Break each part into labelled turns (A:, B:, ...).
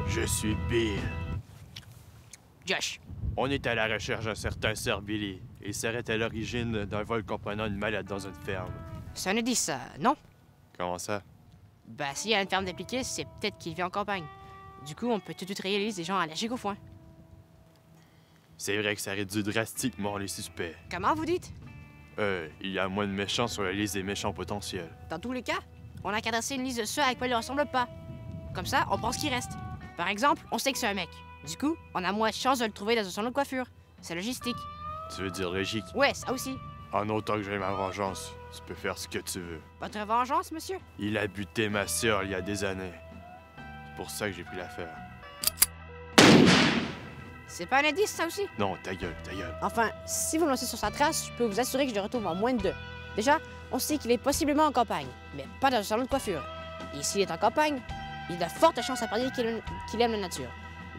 A: Je suis Bill.
B: Josh.
A: On est à la recherche d'un certain Sir Billy. Il serait à l'origine d'un vol comprenant une malade dans une ferme.
B: C'est un indice, ça, non?
A: Comment ça?
B: Ben, s'il y a une ferme d'appliqués, c'est peut-être qu'il vit en campagne. Du coup, on peut tout de suite réaliser des gens allergiques au foin.
A: C'est vrai que ça réduit drastiquement les suspects.
B: Comment vous dites?
A: Il y a moins de méchants sur la liste des méchants potentiels.
B: Dans tous les cas, on a qu'à dresser une liste de ceux avec quoi il ne ressemble pas. Comme ça, on prend ce qui reste. Par exemple, on sait que c'est un mec. Du coup, on a moins de chances de le trouver dans un salon de coiffure. C'est logistique.
A: Tu veux dire logique?
B: Ouais, ça aussi.
A: En autant que j'ai ma vengeance, tu peux faire ce que tu veux.
B: Votre vengeance, monsieur?
A: Il a buté ma sœur il y a des années. C'est pour ça que j'ai pris l'affaire.
B: C'est pas un indice, ça aussi?
A: Non, ta gueule, ta gueule.
B: Enfin, si vous lancez sur sa trace, je peux vous assurer que je le retrouve en moins de 2. Déjà, on sait qu'il est possiblement en campagne, mais pas dans un salon de coiffure. Et s'il est en campagne, il y a de fortes chances à parier qu'il aime la nature.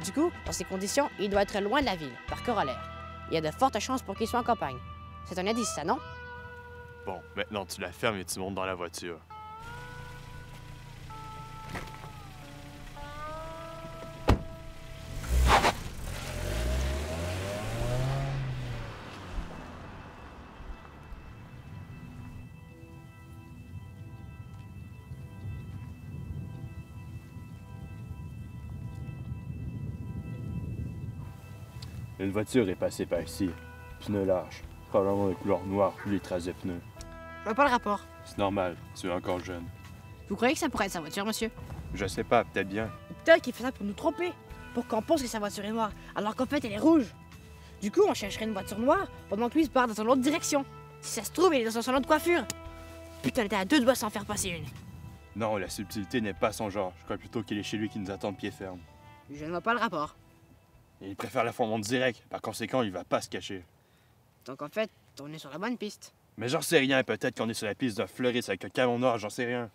B: Du coup, dans ces conditions, il doit être loin de la ville, par corollaire. Il y a de fortes chances pour qu'il soit en campagne. C'est un indice, ça, non?
A: Bon, maintenant tu la fermes et tu montes dans la voiture. Une voiture est passée par ici. Pneus larges. Probablement de couleur noire, plus les traces de pneus.
B: Je vois pas le rapport.
A: C'est normal, tu es encore jeune.
B: Vous croyez que ça pourrait être sa voiture, monsieur?
A: Je sais pas, peut-être bien.
B: Peut-être qu'il fait ça pour nous tromper. Pour qu'on pense que sa voiture est noire, alors qu'en fait, elle est rouge. Du coup, on chercherait une voiture noire pendant que lui se part dans une autre direction. Si ça se trouve, il est dans un salon de coiffure. Putain, on était à 2 doigts sans faire passer une.
A: Non, la subtilité n'est pas son genre. Je crois plutôt qu'il est chez lui qui nous attend de pied ferme.
B: Je ne vois pas le rapport.
A: Et il préfère la forme direct. Par conséquent, il va pas se cacher.
B: Donc en fait, on est sur la bonne piste.
A: Mais j'en sais rien. Peut-être qu'on est sur la piste d'un fleuriste avec un canon noir, j'en sais rien.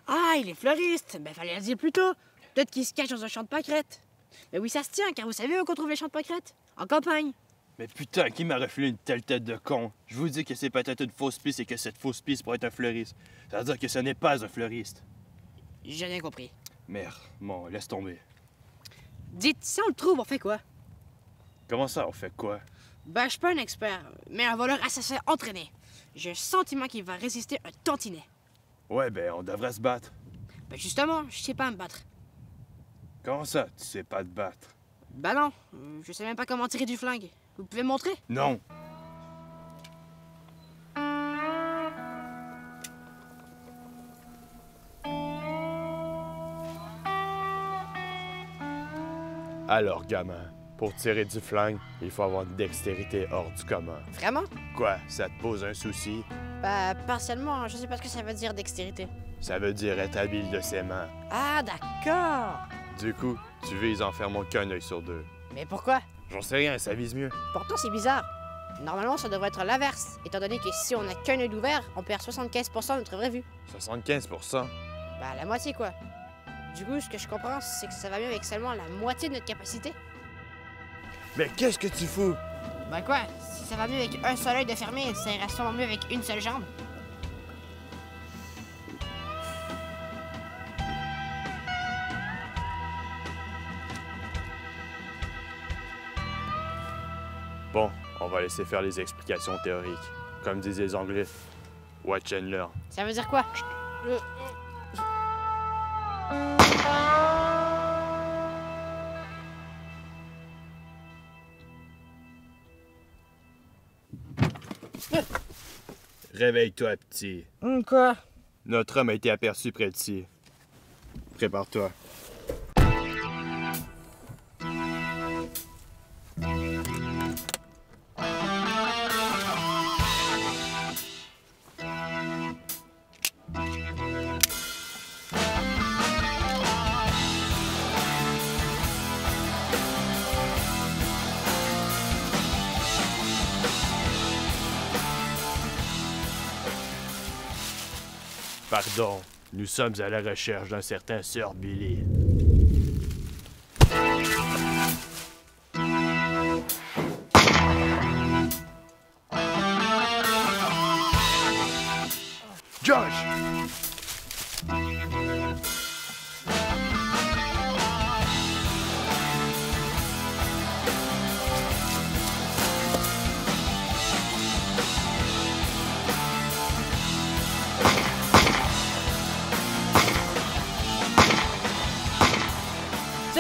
B: Ah, il est fleuriste. Ben, fallait le dire plus tôt. Peut-être qu'il se cache dans un champ de pâquerettes. Mais oui, ça se tient, car vous savez où qu'on trouve les champs de pâquerettes? En campagne.
A: Mais putain, qui m'a refilé une telle tête de con? Je vous dis que c'est peut-être une fausse piste et que cette fausse piste pourrait être un fleuriste. Ça veut dire que ce n'est pas un fleuriste.
B: J'ai rien compris.
A: Merde, bon, laisse tomber.
B: Dites, si on le trouve, on fait quoi?
A: Comment ça, on fait quoi?
B: Ben, je suis pas un expert, mais un voleur assassin entraîné. J'ai le sentiment qu'il va résister un tantinet.
A: Ouais, ben, on devrait se battre.
B: Ben justement, je sais pas me battre.
A: Comment ça, tu sais pas te battre?
B: Ben non, je sais même pas comment tirer du flingue. Vous pouvez me montrer?
A: Non! Alors, gamin, pour tirer du flingue, il faut avoir une dextérité hors du commun.
B: Vraiment?
A: Quoi, ça te pose un souci?
B: Ben, partiellement, je sais pas ce que ça veut dire dextérité.
A: Ça veut dire être habile de ses mains.
B: Ah, d'accord!
A: Du coup, tu vises en fermant qu'un œil sur 2.
B: Mais pourquoi?
A: J'en sais rien, ça vise mieux.
B: Pourtant, c'est bizarre. Normalement, ça devrait être l'inverse, étant donné que si on a qu'un œil ouvert, on perd 75% de notre vraie vue.
A: 75%?
B: Ben, la moitié, quoi. Du coup, ce que je comprends, c'est que ça va mieux avec seulement la moitié de notre capacité.
A: Mais qu'est-ce que tu fous?
B: Ben quoi? Si ça va mieux avec un seul œil de fermé, ça ira sûrement mieux avec une seule jambe.
A: Bon, on va laisser faire les explications théoriques. Comme disent les Anglais, watch and learn.
B: Ça veut dire quoi?
A: Réveille-toi, petit.
B: Quoi?
A: Notre homme a été aperçu près d'ici. Prépare-toi. Pardon, nous sommes à la recherche d'un certain Sir Billy. Josh!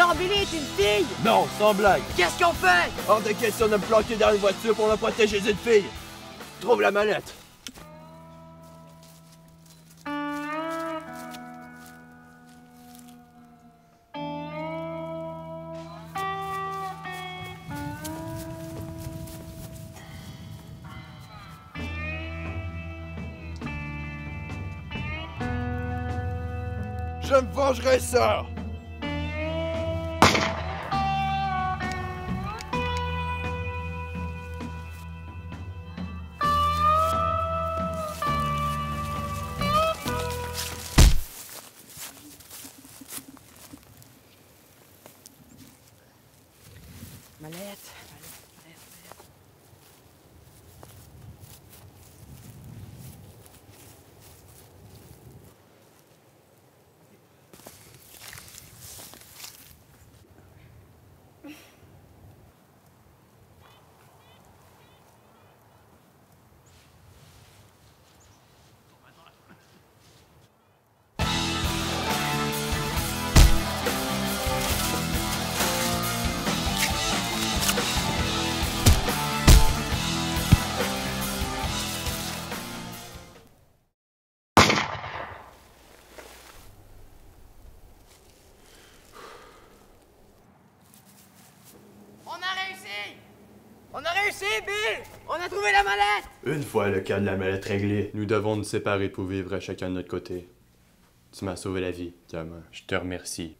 B: Alors Billy est une fille!
A: Non, sans blague.
B: Qu'est-ce qu'on fait?
A: Hors de question de me planquer dans une voiture pour me protéger d'une fille. Trouve la mallette. Je me vengerai ça!
B: Mallette. On a réussi, Bill! On a trouvé la mallette!
A: Une fois le cas de la mallette réglé, nous devons nous séparer pour vivre à chacun de notre côté. Tu m'as sauvé la vie, gamin. Je te remercie.